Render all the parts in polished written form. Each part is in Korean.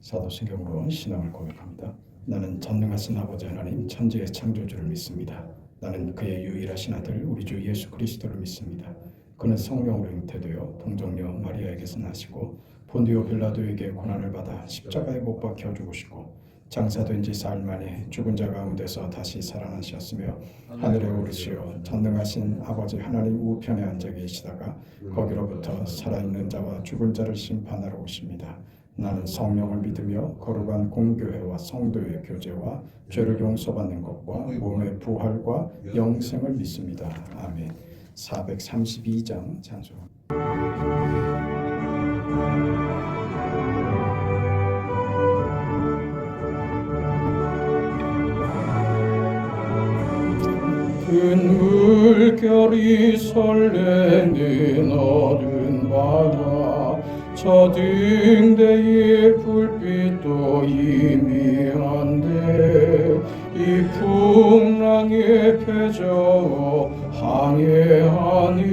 사도신경으로 신앙을 고백합니다. 나는 전능하신 아버지 하나님 천지의 창조주를 믿습니다. 나는 그의 유일하신 아들 우리 주 예수 그리스도를 믿습니다. 그는 성령으로 잉태되어 동정녀 마리아에게서 나시고 본디오 빌라도에게 고난을 받아 십자가에 못 박혀 죽으시고 장사된 지 사흘 만에 죽은 자 가운데서 다시 살아나셨으며 하늘에 오르시어 전능하신 아버지 하나님 우편에 앉아 계시다가 거기로부터 살아있는 자와 죽은 자를 심판하러 오십니다. 나는 성령을 믿으며 거룩한 공교회와 성도의 교제와 죄를 용서받는 것과 몸의 부활과 영생을 믿습니다. 아멘. 432장 찬송. 큰 물결이 설레는 어두운 바다 저 등대의 불빛도 희미한데 이 풍랑에 패저 항해하는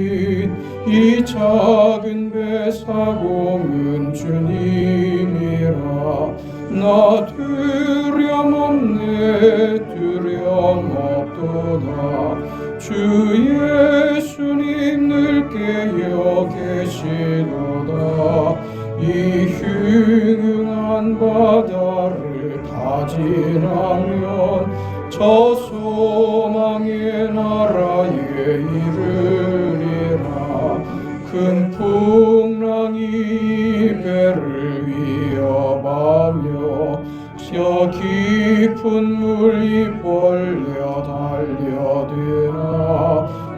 이 작은 배 사공은 주님이라 나 두려움없네 두려움없도다 주 예수님 늘 깨어 계시도다 이 흉흉한 바다를 다 지나면 저 소망의 나라에 이르리라 큰 풍랑이 배를 위협하며 저 깊은 물이 벌려 달려드나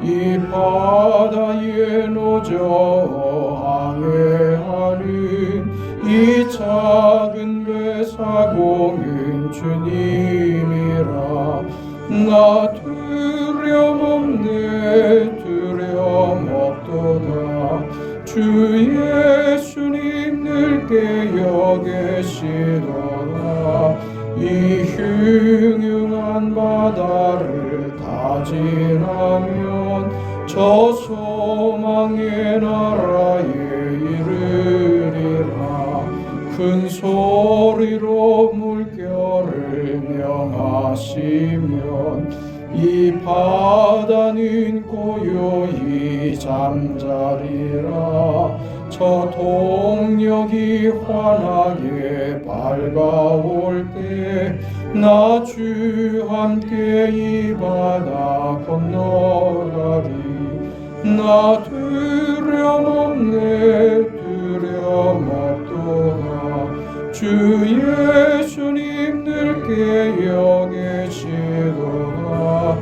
이 바다에 노저 항해하는 이 작은 배 사공은 주님이라 나 두려움없네 두려움없도다 주 예수님 늘 깨어 계시도다 이 흉흉한 바다를 다 지나면 저 소망의 나라에 이르리라 큰 소리로 물결을 명하시면 이 바다는 고요히 잠자리라 저 동력이 환하게 밝아올 때 나 주 함께 이 바다 건너가리 나 두려움없네 두려움없도다 주 예수님 늘 깨어 계시도다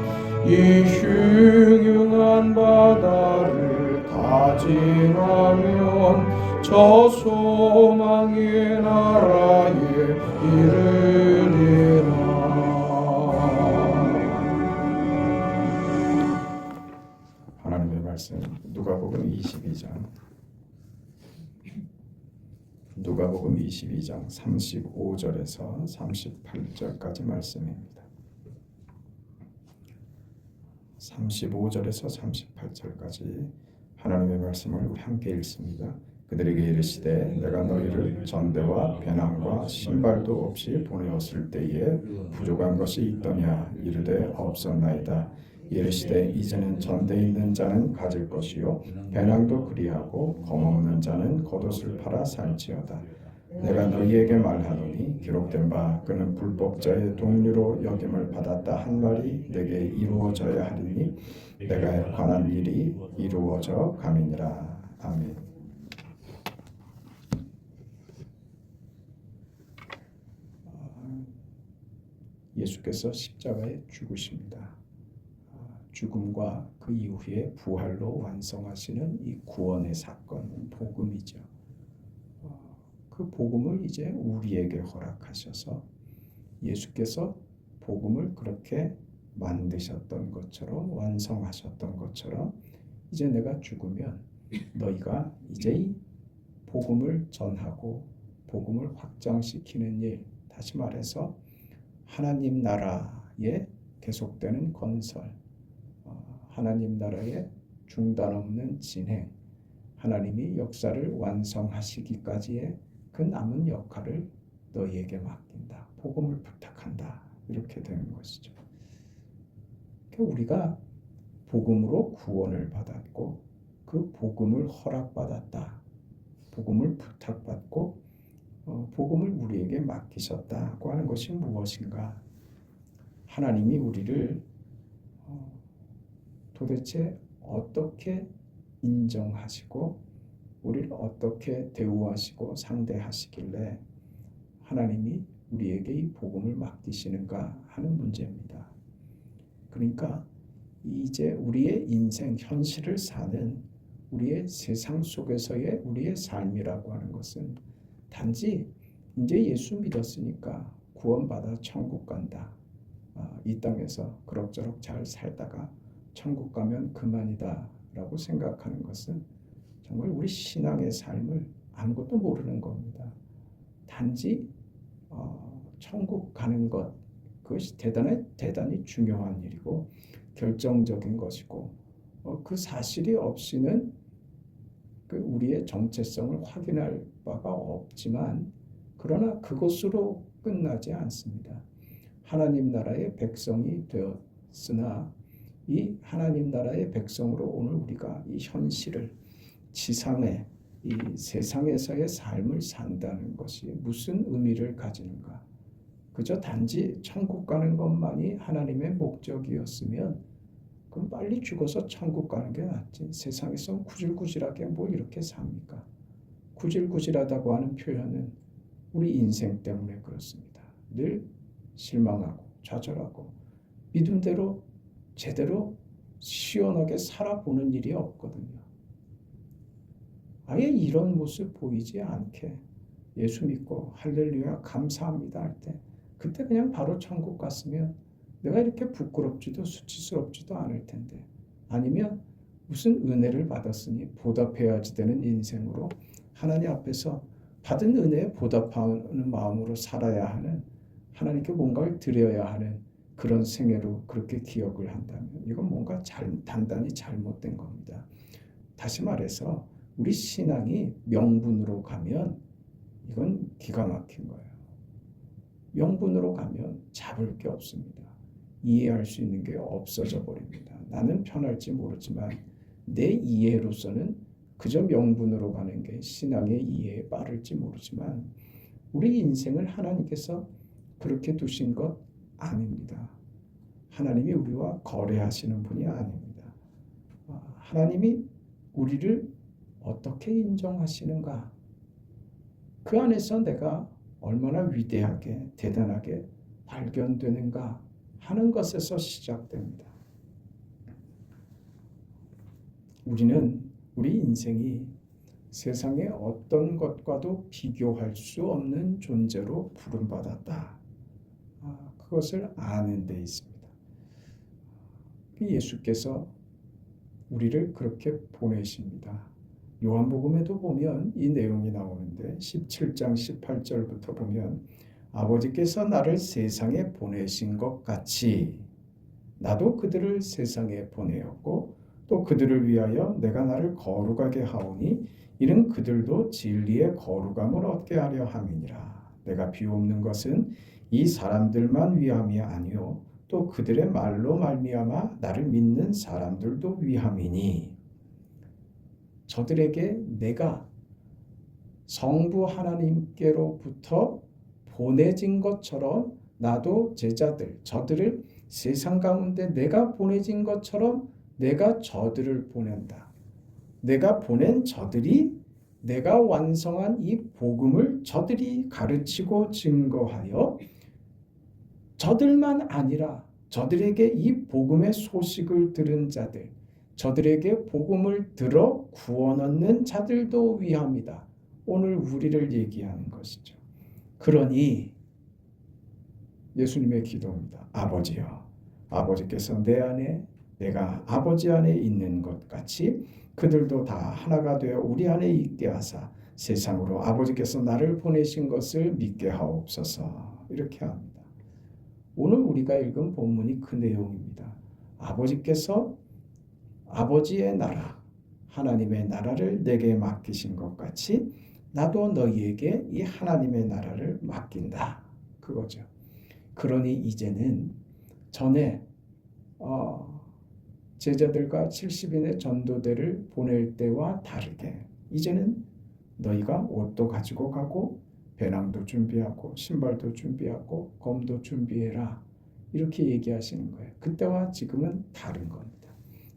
이 흉흉한 바다를 다 지나면 저 소망의 나라에 이르리라. 하나님의 말씀 누가복음 22장 35절에서 38절까지 말씀입니다. 35절에서 38절까지 하나님의 말씀을 우리 함께 읽습니다. 그들에게 이르시되 내가 너희를 전대와 배낭과 신발도 없이 보내었을 때에 부족한 것이 있더냐 이르되 없었나이다. 이르시되 이제는 전대 있는 자는 가질 것이요 배낭도 그리하고 검없는 자는 겉옷을 팔아 살지어다. 내가 너희에게 말하노니 기록된 바 그는 불법자의 동류로 여김을 받았다 한 말이 내게 이루어져야 하리니 내가 관한 일이 이루어져 감이니라. 아멘. 예수께서 십자가에 죽으십니다. 죽음과 그 이후에 부활로 완성하시는 이 구원의 사건, 복음이죠. 그 복음을 이제 우리에게 허락하셔서 예수께서 복음을 그렇게 만드셨던 것처럼 완성하셨던 것처럼 이제 내가 죽으면 너희가 이제 이 복음을 전하고 복음을 확장시키는 일, 다시 말해서 하나님 나라의 계속되는 건설, 하나님 나라의 중단 없는 진행, 하나님이 역사를 완성하시기까지의 그 남은 역할을 너희에게 맡긴다. 복음을 부탁한다. 이렇게 되는 것이죠. 그러니까 우리가 복음으로 구원을 받았고 그 복음을 허락받았다. 복음을 부탁받고 복음을 우리에게 맡기셨다고 하는 것이 무엇인가? 하나님이 우리를 도대체 어떻게 인정하시고 우리를 어떻게 대우하시고 상대하시길래 하나님이 우리에게 이 복음을 맡기시는가 하는 문제입니다. 그러니까 이제 우리의 인생 현실을 사는 우리의 세상 속에서의 우리의 삶이라고 하는 것은 단지 이제 예수 믿었으니까 구원받아 천국 간다. 이 땅에서 그럭저럭 잘 살다가 천국 가면 그만이다 라고 생각하는 것은 정말 우리 신앙의 삶을 아무것도 모르는 겁니다. 단지 천국 가는 것, 그것이 대단히 중요한 일이고 결정적인 것이고 그 사실이 없이는 그 우리의 정체성을 확인할 바가 없지만 그러나 그것으로 끝나지 않습니다. 하나님 나라의 백성이 되었으나 이 하나님 나라의 백성으로 오늘 우리가 이 현실을 지상의 이 세상에서의 삶을 산다는 것이 무슨 의미를 가지는가? 그저 단지 천국 가는 것만이 하나님의 목적이었으면 그럼 빨리 죽어서 천국 가는 게 낫지. 세상에서 구질구질하게 뭘 이렇게 삽니까? 구질구질하다고 하는 표현은 우리 인생 때문에 그렇습니다. 늘 실망하고 좌절하고 믿음대로 제대로 시원하게 살아보는 일이 없거든요. 아예 이런 모습 보이지 않게 예수 믿고 할렐루야 감사합니다 할 때 그때 그냥 바로 천국 갔으면 내가 이렇게 부끄럽지도 수치스럽지도 않을 텐데 아니면 무슨 은혜를 받았으니 보답해야지 되는 인생으로 하나님 앞에서 받은 은혜에 보답하는 마음으로 살아야 하는 하나님께 뭔가를 드려야 하는 그런 생애로 그렇게 기억을 한다면 이건 뭔가 단단히 잘못된 겁니다. 다시 말해서 우리 신앙이 명분으로 가면 이건 기가 막힌 거예요. 명분으로 가면 잡을 게 없습니다. 이해할 수 있는 게 없어져 버립니다. 나는 편할지 모르지만 내 이해로서는 그저 명분으로 가는 게 신앙의 이해에 빠를지 모르지만 우리 인생을 하나님께서 그렇게 두신 것 아닙니다. 하나님이 우리와 거래하시는 분이 아닙니다. 하나님이 우리를 어떻게 인정하시는가? 그 안에서 내가 얼마나 위대하게 대단하게 발견되는가 하는 것에서 시작됩니다. 우리 인생이 세상의 어떤 것과도 비교할 수 없는 존재로 부름받았다. 그것을 아는 데 있습니다. 예수께서 우리를 그렇게 보내십니다. 요한복음에도 보면 이 내용이 나오는데 17장 18절부터 보면 아버지께서 나를 세상에 보내신 것 같이 나도 그들을 세상에 보내었고 또 그들을 위하여 내가 나를 거룩하게 하오니 이는 그들도 진리의 거룩함을 얻게 하려 함이니라. 내가 비옵는 것은 이 사람들만 위함이 아니요 또 그들의 말로 말미암아 나를 믿는 사람들도 위함이니 저들에게 내가 성부 하나님께로부터 보내진 것처럼 나도 제자들 저들을 세상 가운데 내가 보내진 것처럼 내가 저들을 보낸다. 내가 보낸 저들이 내가 완성한 이 복음을 저들이 가르치고 증거하여 저들만 아니라 저들에게 이 복음의 소식을 들은 자들 저들에게 복음을 들어 구원 얻는 자들도 위함이다. 오늘 우리를 얘기하는 것이죠. 그러니 예수님의 기도입니다. 아버지여, 아버지께서 내 안에 내가 아버지 안에 있는 것 같이 그들도 다 하나가 되어 우리 안에 있게 하사 세상으로 아버지께서 나를 보내신 것을 믿게 하옵소서. 이렇게 합니다. 오늘 우리가 읽은 본문이 그 내용입니다. 아버지께서 아버지의 나라, 하나님의 나라를 내게 맡기신 것 같이 나도 너희에게 이 하나님의 나라를 맡긴다. 그거죠. 그러니 이제는 전에 제자들과 70인의 전도대를 보낼 때와 다르게 이제는 너희가 옷도 가지고 가고 배낭도 준비하고 신발도 준비하고 검도 준비해라. 이렇게 얘기하시는 거예요. 그때와 지금은 다른 겁니다.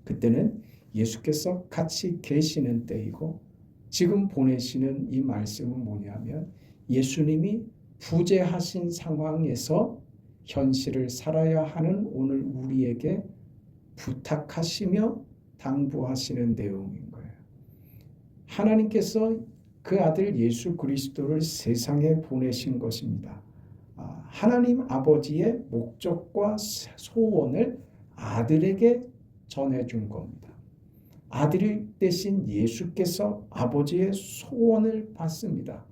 그때는 예수께서 같이 계시는 때이고 지금 보내시는 이 말씀은 뭐냐면 예수님이 부재하신 상황에서 현실을 살아야 하는 오늘 우리에게 부탁하시며 당부하시는 내용인 거예요. 하나님께서 그 아들 예수 그리스도를 세상에 보내신 것입니다. 하나님 아버지의 목적과 소원을 아들에게 전해준 겁니다. 아들 대신 예수께서 아버지의 소원을 받습니다.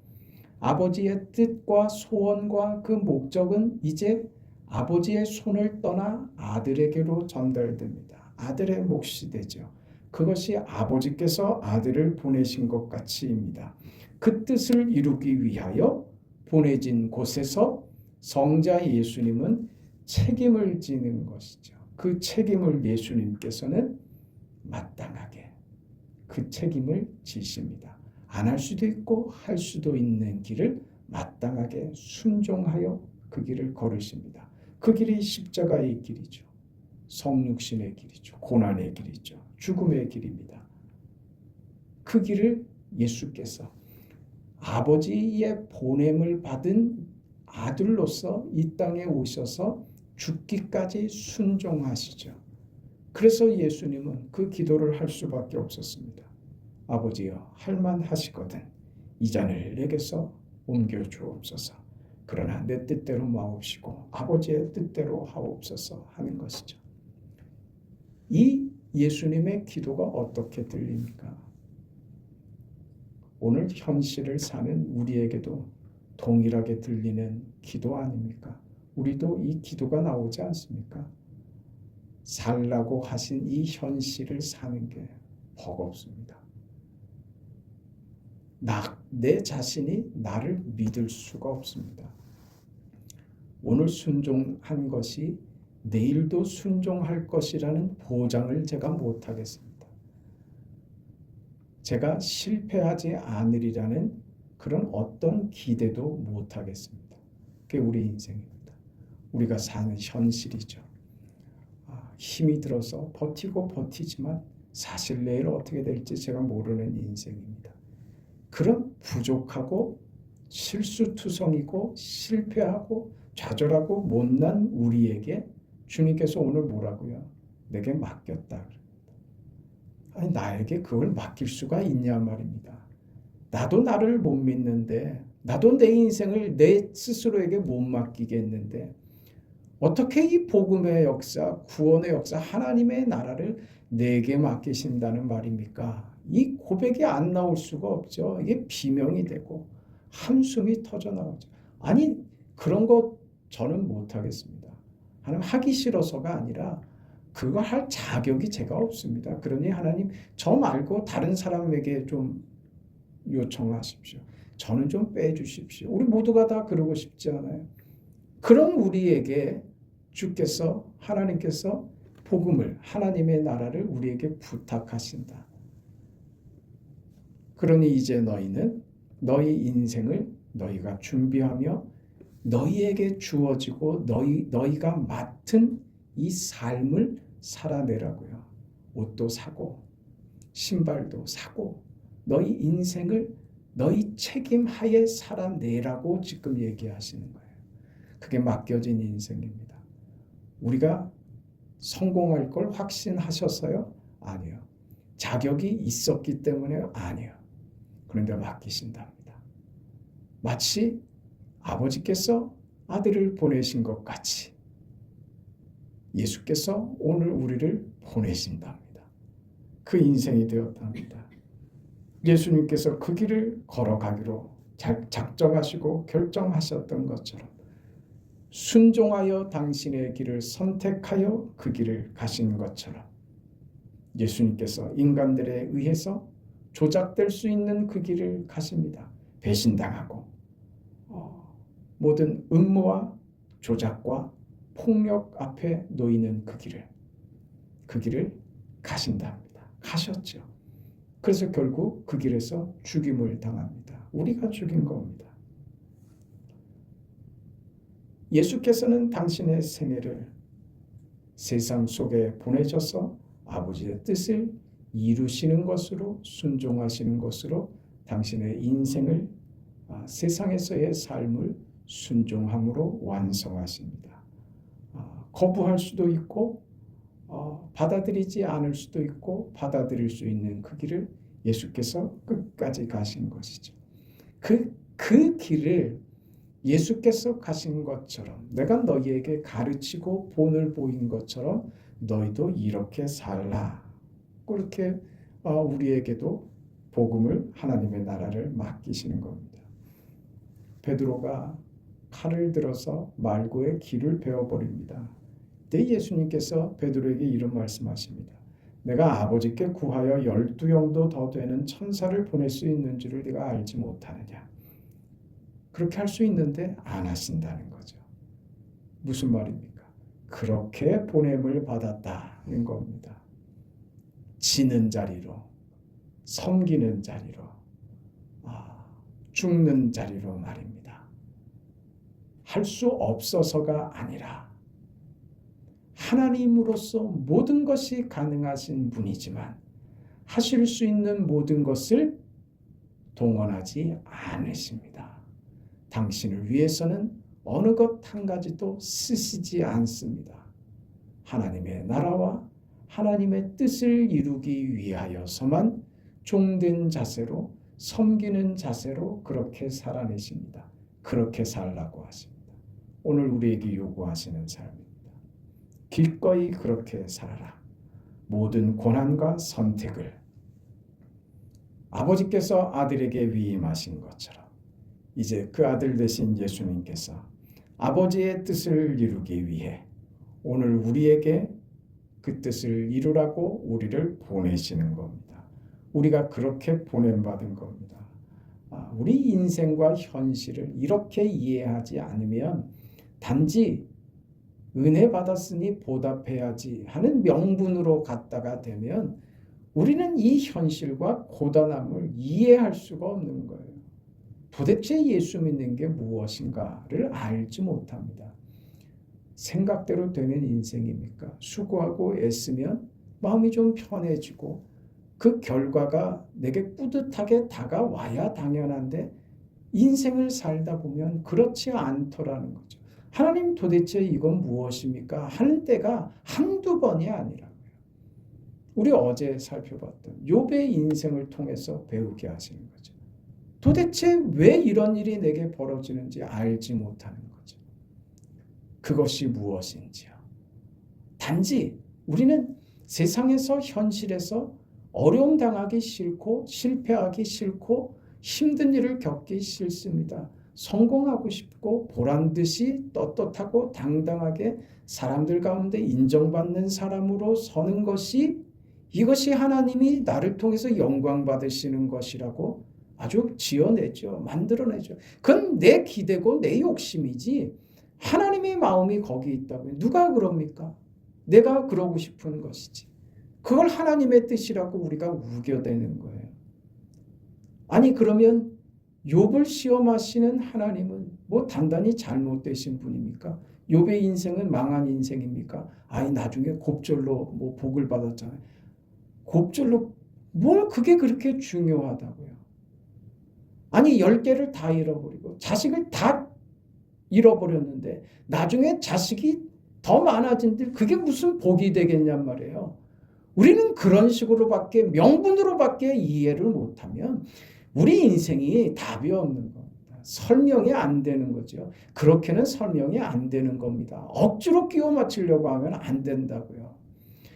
아버지의 뜻과 소원과 그 목적은 이제 아버지의 손을 떠나 아들에게로 전달됩니다. 아들의 몫이 되죠. 그것이 아버지께서 아들을 보내신 것 같이입니다. 그 뜻을 이루기 위하여 보내진 곳에서 성자 예수님은 책임을 지는 것이죠. 그 책임을 예수님께서는 마땅하게 그 책임을 지십니다. 안 할 수도 있고 할 수도 있는 길을 마땅하게 순종하여 그 길을 걸으십니다. 그 길이 십자가의 길이죠. 성육신의 길이죠. 고난의 길이죠. 죽음의 길입니다. 그 길을 예수께서 아버지의 보냄을 받은 아들로서 이 땅에 오셔서 죽기까지 순종하시죠. 그래서 예수님은 그 기도를 할 수밖에 없었습니다. 아버지여, 할만하시거든 이 잔을 내게서 옮겨 주옵소서. 그러나 내 뜻대로 마옵시고 아버지의 뜻대로 하옵소서 하는 것이죠. 이 예수님의 기도가 어떻게 들립니까? 오늘 현실을 사는 우리에게도 동일하게 들리는 기도 아닙니까? 우리도 이 기도가 나오지 않습니까? 살라고 하신 이 현실을 사는 게 버겁습니다. 내 자신이 나를 믿을 수가 없습니다. 오늘 순종한 것이 내일도 순종할 것이라는 보장을 제가 못하겠습니다. 제가 실패하지 않으리라는 그런 어떤 기대도 못하겠습니다. 그게 우리 인생입니다. 우리가 사는 현실이죠. 힘이 들어서 버티고 버티지만 사실 내일 어떻게 될지 제가 모르는 인생입니다. 그런 부족하고 실수투성이고 실패하고 좌절하고 못난 우리에게 주님께서 오늘 뭐라고요? 내게 맡겼다. 아니, 나에게 그걸 맡길 수가 있냐 말입니다. 나도 나를 못 믿는데, 나도 내 인생을 내 스스로에게 못 맡기겠는데 어떻게 이 복음의 역사, 구원의 역사, 하나님의 나라를 내게 맡기신다는 말입니까? 이 고백이 안 나올 수가 없죠. 이게 비명이 되고 한숨이 터져 나오죠. 아니, 그런 거 저는 못하겠습니다. 하나님, 하기 싫어서가 아니라 그거 할 자격이 제가 없습니다. 그러니 하나님, 저 말고 다른 사람에게 좀 요청하십시오. 저는 좀 빼주십시오. 우리 모두가 다 그러고 싶지 않아요? 그런 우리에게 주께서, 하나님께서 복음을, 하나님의 나라를 우리에게 부탁하신다. 그러니 이제 너희는 너희 인생을 너희가 준비하며 너희에게 주어지고 너희가 맡은 이 삶을 살아내라고요. 옷도 사고 신발도 사고 너희 인생을 너희 책임하에 살아내라고 지금 얘기하시는 거예요. 그게 맡겨진 인생입니다. 우리가 성공할 걸 확신하셨어요? 아니요. 자격이 있었기 때문에요? 아니요. 그런데 맡기신답니다. 마치 아버지께서 아들을 보내신 것 같이 예수께서 오늘 우리를 보내신답니다. 그 인생이 되었답니다. 예수님께서 그 길을 걸어가기로 작정하시고 결정하셨던 것처럼 순종하여 당신의 길을 선택하여 그 길을 가신 것처럼 예수님께서 인간들에 의해서 조작될 수 있는 그 길을 가십니다. 배신당하고 모든 음모와 조작과 폭력 앞에 놓이는 그 길을 가신답니다. 가셨죠. 그래서 결국 그 길에서 죽임을 당합니다. 우리가 죽인 겁니다. 예수께서는 당신의 생애를 세상 속에 보내셔서 아버지의 뜻을 이루시는 것으로, 순종하시는 것으로 당신의 인생을, 세상에서의 삶을 순종함으로 완성하십니다. 거부할 수도 있고 받아들이지 않을 수도 있고 받아들일 수 있는 그 길을 예수께서 끝까지 가신 것이죠. 그 길을 예수께서 가신 것처럼, 내가 너희에게 가르치고 본을 보인 것처럼 너희도 이렇게 살라. 그렇게 우리에게도 복음을, 하나님의 나라를 맡기시는 겁니다. 베드로가 칼을 들어서 말고의 길을 베어버립니다. 그때 예수님께서 베드로에게 이런 말씀하십니다. 내가 아버지께 구하여 12영도 더 되는 천사를 보낼 수 있는 줄을 네가 알지 못하느냐. 그렇게 할 수 있는데 안 하신다는 거죠. 무슨 말입니까? 그렇게 보냄을 받았다는 겁니다. 지는 자리로, 섬기는 자리로, 죽는 자리로 말입니다. 할 수 없어서가 아니라 하나님으로서 모든 것이 가능하신 분이지만 하실 수 있는 모든 것을 동원하지 않으십니다. 당신을 위해서는 어느 것 한 가지도 쓰시지 않습니다. 하나님의 나라와 하나님의 뜻을 이루기 위하여서만 종된 자세로, 섬기는 자세로 그렇게 살아내십니다. 그렇게 살라고 하십니다. 오늘 우리에게 요구하시는 삶입니다. 기꺼이 그렇게 살아라. 모든 고난과 선택을 아버지께서 아들에게 위임하신 것처럼 이제 그 아들 되신 예수님께서 아버지의 뜻을 이루기 위해 오늘 우리에게 그 뜻을 이루라고 우리를 보내시는 겁니다. 우리가 그렇게 보냄받은 겁니다. 우리 인생과 현실을 이렇게 이해하지 않으면 단지 은혜 받았으니 보답해야지 하는 명분으로 갔다가 되면 우리는 이 현실과 고단함을 이해할 수가 없는 거예요. 도대체 예수 믿는 게 무엇인가를 알지 못합니다. 생각대로 되는 인생입니까? 수고하고 애쓰면 마음이 좀 편해지고 그 결과가 내게 뿌듯하게 다가와야 당연한데 인생을 살다 보면 그렇지 않더라는 거죠. 하나님 도대체 이건 무엇입니까? 하는 때가 한두 번이 아니라고요. 우리 어제 살펴봤던 욥의 인생을 통해서 배우게 하시는 거죠. 도대체 왜 이런 일이 내게 벌어지는지 알지 못하는 거죠. 그것이 무엇인지요. 단지 우리는 세상에서, 현실에서 어려움 당하기 싫고 실패하기 싫고 힘든 일을 겪기 싫습니다. 성공하고 싶고 보란듯이 떳떳하고 당당하게 사람들 가운데 인정받는 사람으로 서는 것이, 이것이 하나님이 나를 통해서 영광 받으시는 것이라고 아주 지어내죠. 만들어내죠. 그건 내 기대고 내 욕심이지 하나님의 마음이 거기 있다고요. 누가 그럽니까? 내가 그러고 싶은 것이지. 그걸 하나님의 뜻이라고 우리가 우겨대는 거예요. 아니 그러면 욥을 시험하시는 하나님은 뭐 단단히 잘못되신 분입니까? 욥의 인생은 망한 인생입니까? 아니 나중에 곱절로 뭐 복을 받았잖아요. 곱절로 뭘 그게 그렇게 중요하다고요? 아니 10개를 다 잃어버리고 자식을 다 잃어버렸는데 나중에 자식이 더 많아진들 그게 무슨 복이 되겠냔 말이에요. 우리는 그런 식으로밖에, 명분으로밖에 이해를 못하면 우리 인생이 답이 없는 겁니다. 설명이 안 되는 거죠. 그렇게는 설명이 안 되는 겁니다. 억지로 끼워 맞추려고 하면 안 된다고요.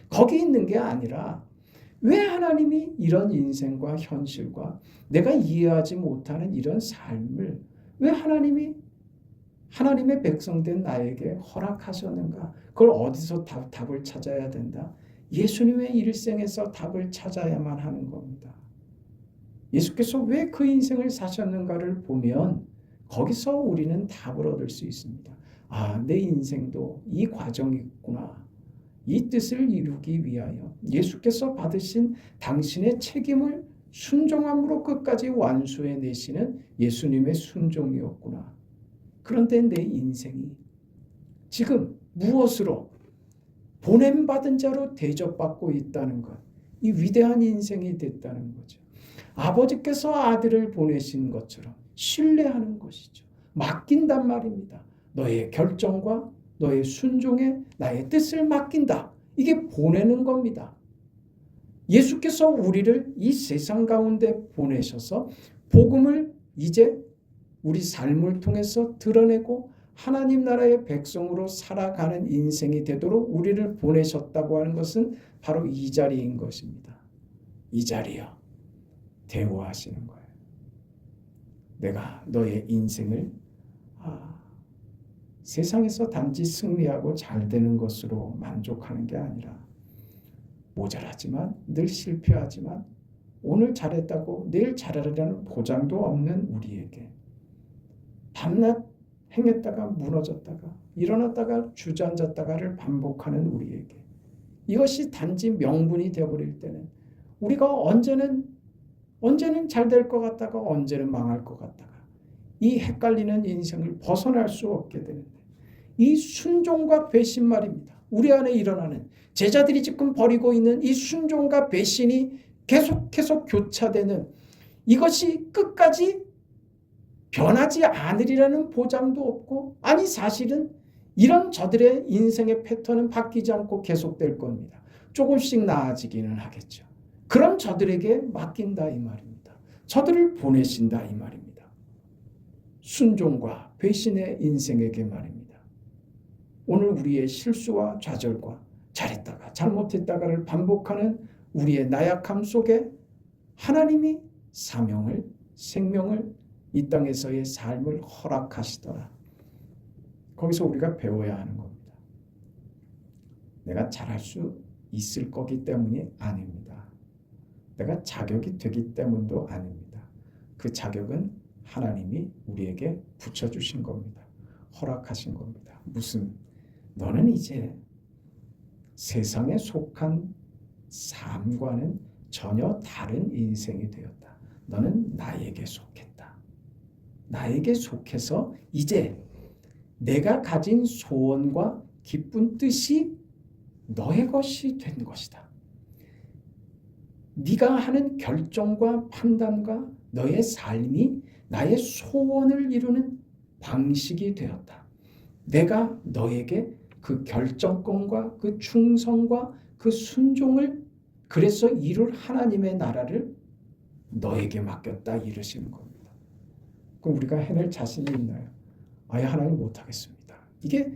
거기 있는 게 아니라 왜 하나님이 이런 인생과 현실과 내가 이해하지 못하는 이런 삶을 왜 하나님의 백성된 나에게 허락하셨는가? 그걸 어디서 답을 찾아야 된다? 예수님의 일생에서 답을 찾아야만 하는 겁니다. 예수께서 왜 그 인생을 사셨는가를 보면 거기서 우리는 답을 얻을 수 있습니다. 아, 내 인생도 이 과정이 있구나. 이 뜻을 이루기 위하여 예수께서 받으신 당신의 책임을 순종함으로 끝까지 완수해내시는 예수님의 순종이었구나. 그런데 내 인생이 지금 무엇으로 보냄받은 자로 대접받고 있다는 것, 이 위대한 인생이 됐다는 거죠. 아버지께서 아들을 보내신 것처럼 신뢰하는 것이죠. 맡긴단 말입니다. 너의 결정과 너의 순종에 나의 뜻을 맡긴다. 이게 보내는 겁니다. 예수께서 우리를 이 세상 가운데 보내셔서 복음을 이제 우리 삶을 통해서 드러내고 하나님 나라의 백성으로 살아가는 인생이 되도록 우리를 보내셨다고 하는 것은 바로 이 자리인 것입니다. 이 자리요. 대우하시는 거예요. 내가 너의 인생을 세상에서 단지 승리하고 잘 되는 것으로 만족하는 게 아니라 모자라지만 늘 실패하지만 오늘 잘했다고 내일 잘하리라는 보장도 없는 우리에게 밤낮 행했다가 무너졌다가 일어났다가 주저앉았다가를 반복하는 우리에게 이것이 단지 명분이 되어버릴 때는 우리가 언제는 잘 될 것 같다가 언제는 망할 것 같다가 이 헷갈리는 인생을 벗어날 수 없게 되는데 이 순종과 배신 말입니다. 우리 안에 일어나는 제자들이 지금 벌이고 있는 이 순종과 배신이 계속해서 교차되는 이것이 끝까지 변하지 않으리라는 보장도 없고 아니 사실은 이런 저들의 인생의 패턴은 바뀌지 않고 계속될 겁니다. 조금씩 나아지기는 하겠죠. 그럼 저들에게 맡긴다 이 말입니다. 저들을 보내신다 이 말입니다. 순종과 배신의 인생에게 말입니다. 오늘 우리의 실수와 좌절과 잘했다가 잘못했다가를 반복하는 우리의 나약함 속에 하나님이 사명을 생명을 이 땅에서의 삶을 허락하시더라. 거기서 우리가 배워야 하는 겁니다. 내가 잘할 수 있을 거기 때문이 아닙니다. 내가 자격이 되기 때문도 아닙니다. 그 자격은 하나님이 우리에게 붙여주신 겁니다. 허락하신 겁니다. 무슨 너는 이제 세상에 속한 삶과는 전혀 다른 인생이 되었다. 너는 나에게 속했다. 나에게 속해서 이제 내가 가진 소원과 기쁜 뜻이 너의 것이 된 것이다. 네가 하는 결정과 판단과 너의 삶이 나의 소원을 이루는 방식이 되었다. 내가 너에게 그 결정권과 그 충성과 그 순종을 그래서 이룰 하나님의 나라를 너에게 맡겼다 이러시는 겁니다. 그럼 우리가 해낼 자신이 있나요? 아예 하나님 못하겠습니다. 이게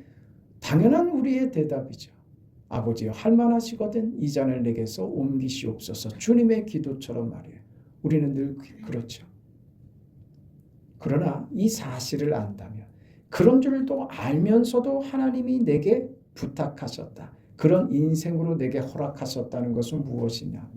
당연한 우리의 대답이죠. 아버지여 할만하시거든 이 잔을 내게서 옮기시옵소서. 주님의 기도처럼 말이에요. 우리는 늘 그렇죠. 그러나 이 사실을 안다면 그런 줄도 알면서도 하나님이 내게 부탁하셨다. 그런 인생으로 내게 허락하셨다는 것은 무엇이냐면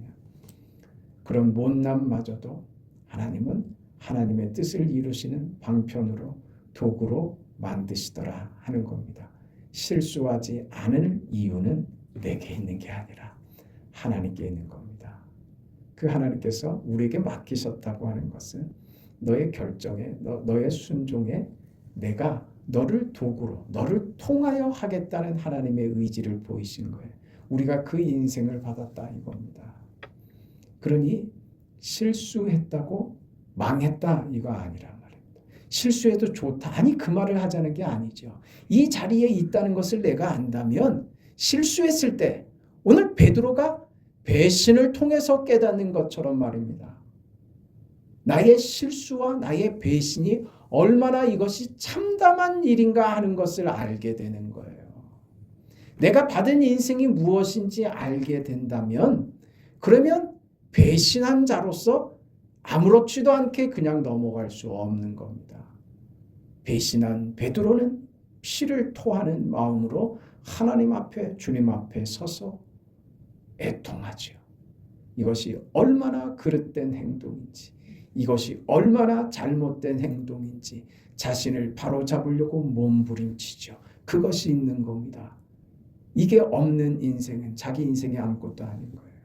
그런 못남마저도 하나님은 하나님의 뜻을 이루시는 방편으로 도구로 만드시더라 하는 겁니다. 실수하지 않을 이유는 내게 있는 게 아니라 하나님께 있는 겁니다. 그 하나님께서 우리에게 맡기셨다고 하는 것은 너의 결정에 너의 순종에 내가 너를 도구로 너를 통하여 하겠다는 하나님의 의지를 보이신 거예요. 우리가 그 인생을 받았다 이겁니다. 그러니 실수했다고 망했다 이거 아니라 말입니다. 실수해도 좋다. 아니 그 말을 하자는 게 아니죠. 이 자리에 있다는 것을 내가 안다면 실수했을 때 오늘 베드로가 배신을 통해서 깨닫는 것처럼 말입니다. 나의 실수와 나의 배신이 얼마나 이것이 참담한 일인가 하는 것을 알게 되는 거예요. 내가 받은 인생이 무엇인지 알게 된다면 그러면 배신한 자로서 아무렇지도 않게 그냥 넘어갈 수 없는 겁니다. 배신한 베드로는 피를 토하는 마음으로 하나님 앞에 주님 앞에 서서 애통하죠. 이것이 얼마나 그릇된 행동인지 이것이 얼마나 잘못된 행동인지 자신을 바로잡으려고 몸부림치죠. 그것이 있는 겁니다. 이게 없는 인생은 자기 인생이 아무것도 아닌 거예요.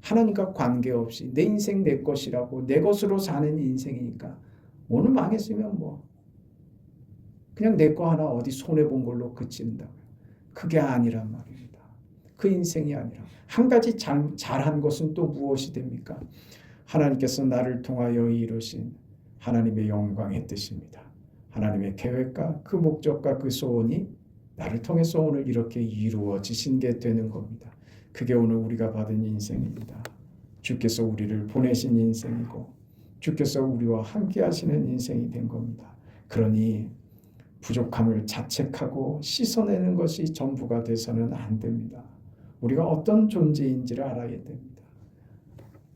하나님과 관계없이 내 인생 내 것이라고 내 것으로 사는 인생이니까 오늘 망했으면 뭐 그냥 내 거 하나 어디 손해본 걸로 그친다고요. 그게 아니란 말입니다. 그 인생이 아니라 한 가지 잘한 것은 또 무엇이 됩니까? 하나님께서 나를 통하여 이루신 하나님의 영광의 뜻입니다. 하나님의 계획과 그 목적과 그 소원이 나를 통해서 오늘 이렇게 이루어지신 게 되는 겁니다. 그게 오늘 우리가 받은 인생입니다. 주께서 우리를 보내신 인생이고 주께서 우리와 함께 하시는 인생이 된 겁니다. 그러니 부족함을 자책하고 씻어내는 것이 전부가 돼서는 안 됩니다. 우리가 어떤 존재인지를 알아야 됩니다.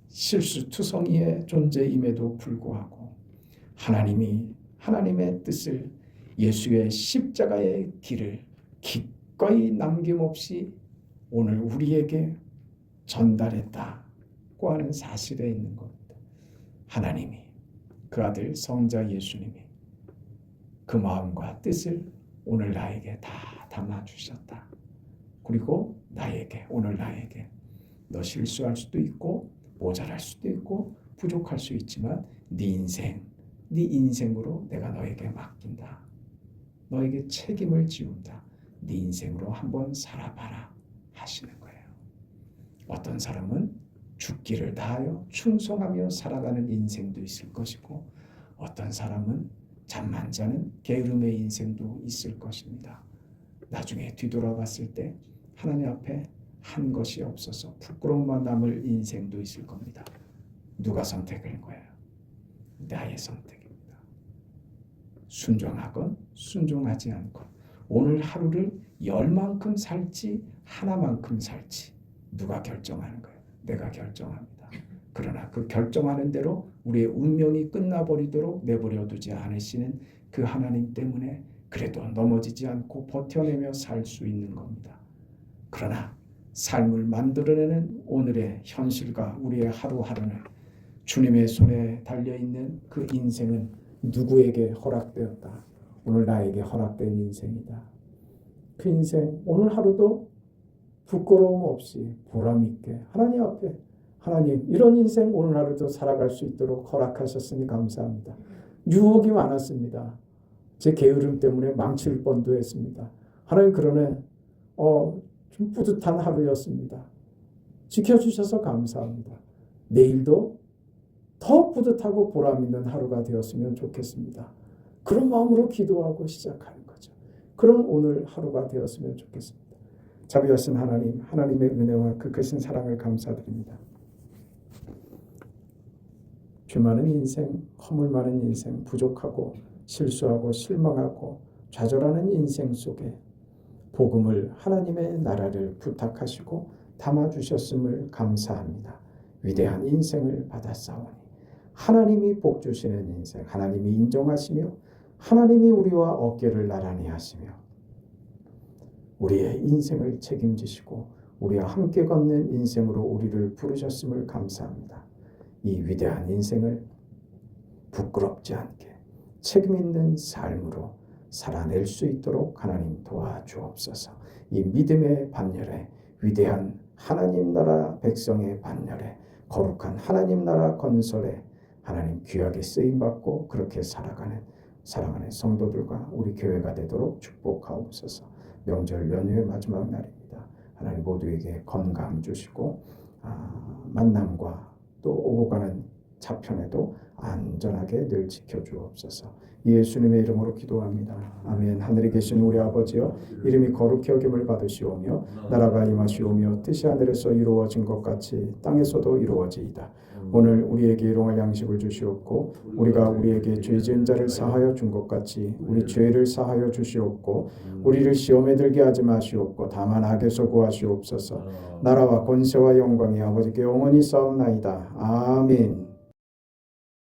실수투성이의 존재임에도 불구하고 하나님이 하나님의 뜻을 예수의 십자가의 길을 기꺼이 남김없이 오늘 우리에게 전달했다고 하는 사실에 있는 겁니다. 하나님이 그 아들 성자 예수님이 그 마음과 뜻을 오늘 나에게 다 담아주셨다. 그리고 오늘 나에게 너 실수할 수도 있고 모자랄 수도 있고 부족할 수 있지만 네 인생으로 내가 너에게 맡긴다. 너에게 책임을 지운다. 네 인생으로 한번 살아봐라 하시는 거예요. 어떤 사람은 죽기를 다하여 충성하며 살아가는 인생도 있을 것이고 어떤 사람은 잠만 자는 게으름의 인생도 있을 것입니다. 나중에 뒤돌아봤을 때 하나님 앞에 한 것이 없어서 부끄러움만 남을 인생도 있을 겁니다. 누가 선택할 거예요? 나의 선택입니다. 순종하건 순종하지 않건 오늘 하루를 10만큼 살지 하나만큼 살지 누가 결정하는 거예요? 내가 결정합니다. 그러나 그 결정하는 대로 우리의 운명이 끝나버리도록 내버려 두지 않으시는 그 하나님 때문에 그래도 넘어지지 않고 버텨내며 살 수 있는 겁니다. 그러나 삶을 만들어내는 오늘의 현실과 우리의 하루하루는 주님의 손에 달려있는 그 인생은 누구에게 허락되었다. 오늘 나에게 허락된 인생이다. 그 인생 오늘 하루도 부끄러움 없이 보람 있게 하나님 앞에 하나님 이런 인생 오늘 하루도 살아갈 수 있도록 허락하셨으니 감사합니다. 유혹이 많았습니다. 제 게으름 때문에 망칠 뻔도 했습니다. 하나님 그러네 좀 뿌듯한 하루였습니다. 지켜주셔서 감사합니다. 내일도 더 뿌듯하고 보람 있는 하루가 되었으면 좋겠습니다. 그런 마음으로 기도하고 시작하는 거죠. 그런 오늘 하루가 되었으면 좋겠습니다. 자비하신 하나님, 하나님의 은혜와 그 크신 사랑을 감사드립니다. 죄 많은 인생, 허물 많은 인생, 부족하고 실수하고 실망하고 좌절하는 인생 속에 복음을 하나님의 나라를 부탁하시고 담아주셨음을 감사합니다. 위대한 인생을 받았사오니 하나님이 복 주시는 인생, 하나님이 인정하시며 하나님이 우리와 어깨를 나란히 하시며 우리의 인생을 책임지시고 우리와 함께 걷는 인생으로 우리를 부르셨음을 감사합니다. 이 위대한 인생을 부끄럽지 않게 책임 있는 삶으로 살아낼 수 있도록 하나님 도와주옵소서. 이 믿음의 반열에 위대한 하나님 나라 백성의 반열에 거룩한 하나님 나라 건설에 하나님 귀하게 쓰임받고 그렇게 살아가는 사랑하는 성도들과 우리 교회가 되도록 축복하옵소서. 명절 연휴의 마지막 날입니다. 하나님 모두에게 건강 주시고 만남과 또 오고 가는 차편에도 안전하게 늘 지켜주옵소서. 예수님의 이름으로 기도합니다. 아멘. 하늘에 계신 우리 아버지여, 이름이 거룩히 여김을 받으시오며 나라가 임하시오며 뜻이 하늘에서 이루어진 것 같이 땅에서도 이루어지이다. 오늘 우리에게 일용할 양식을 주시옵고 우리가 우리에게 죄 지은 자를 사하여 준 것 같이 우리 죄를 사하여 주시옵고 우리를 시험에 들게 하지 마시옵고 다만 악에서 구하시옵소서. 나라와 권세와 영광이 아버지께 영원히 싸움나이다. 아멘.